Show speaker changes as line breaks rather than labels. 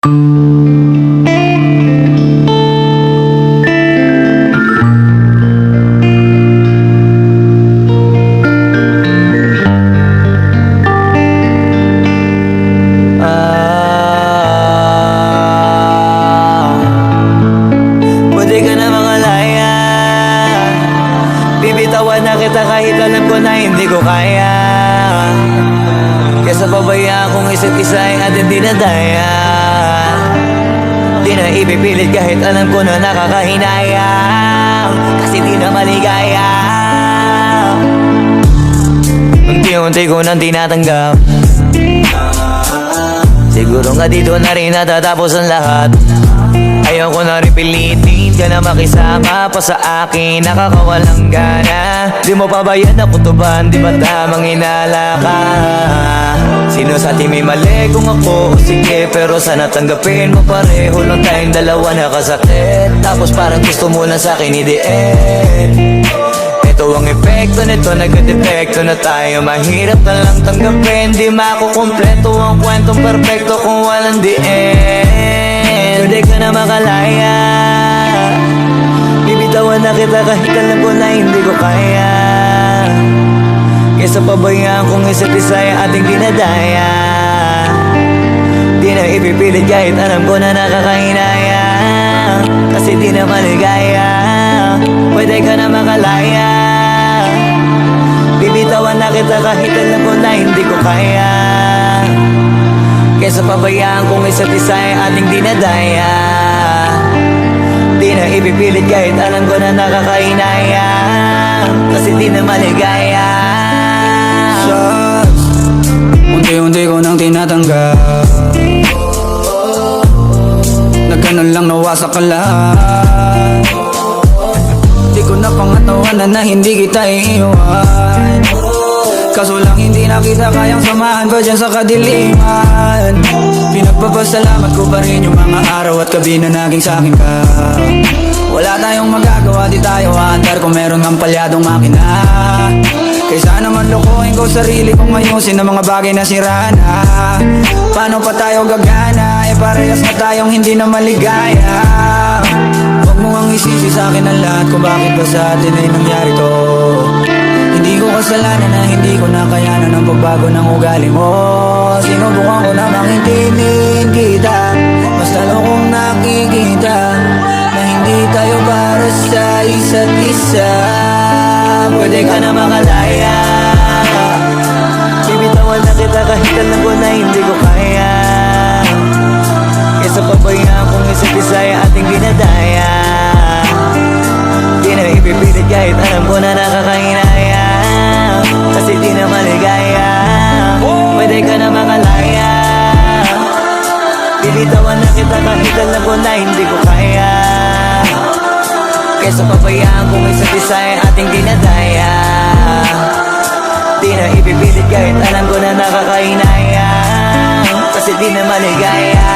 Pwede ka na mangalaya, bibitawan na kita kahit alam ko na hindi ko kaya. Kesa pabayaan kung isa't isa ay ating dinadaya. Di na ipipilit kahit alam ko na nakakahinayang, kasi di na maligaya. Unti-unti ko nang tinatanggap, siguro nga dito na rin natatapos ang lahat. Ayaw ko na rin pilitin ka na makisama pa sa akin, nakakawalang gana. Di mo pa ba yan nakutuban, di ba tamang inala ka? Sino sa atin may mali kung ako o sige, pero sana tanggapin mo pareho lang tayong dalawa nakasakit. Tapos parang gusto mo lang sa akin i-end. Ito ang epekto nito, nagka-depekto na tayo. Mahirap na lang tanggapin, di makukumpleto ang kwentong perfecto kung walang the end. Pwede ka na makalaya, bibitawan na kita kahit alam ko na hindi ko kaya. Kesa pabayaan kung isa't isa ay ating dinadaya. Di na ipipilit kahit alam ko na nakakahinaya, kasi di na maligaya. Pwede ka na makalaya, bibitawan na kita kahit alam ko na hindi ko kaya. Kesa pabayaan kung isa't isa ay ating dinadaya. Di na ipipilit kahit alam ko na nakakahinaya, kasi di na maligaya.
Shots, unti-unti ko nang tinatanggap, na ganun lang nawasak ka lahat. Di ko na pangatawanan na hindi kita iiwan, kaso lang hindi na kita kayang samahan pa dyan sa kadiliman. Pinagpapasalamat ko pa rin yung mga araw at gabi na naging sa'kin ka. Wala tayong magagawa, di tayo aandar kung meron ng palyadong makina. Kaysa naman lukuhin ko sarili kong ayusin ng mga bagay na sira na. Paano pa tayo gagana, parehas na tayong hindi na maligaya. Huwag mo ang isisi sa'kin ang lahat kung bakit ba sa atin ay nangyari to. Hindi ko kasalanan na hindi ko nakayanan ang pagbago ng ugali mo. Sinubukan ko namang intindihin kita, basta lang kung nakikita na hindi tayo para sa isa't isa.
Pwede ka na makalaya, bibitawan na kita kahit alam ko na hindi ko kaya. Kesa pabayaan kung isa't isa ay ating dinadaya. Di na ipipilit kahit alam ko na nakakahinaya, kasi di na maligaya. Pwede ka na makalaya, bibitawan na kita kahit alam ko na hindi ko kaya. Kesa pabayaan kung isa't isa ay ating dinadaya. Di na ipipilit kahit alam ko na nakakahinaya, kasi di na maligaya.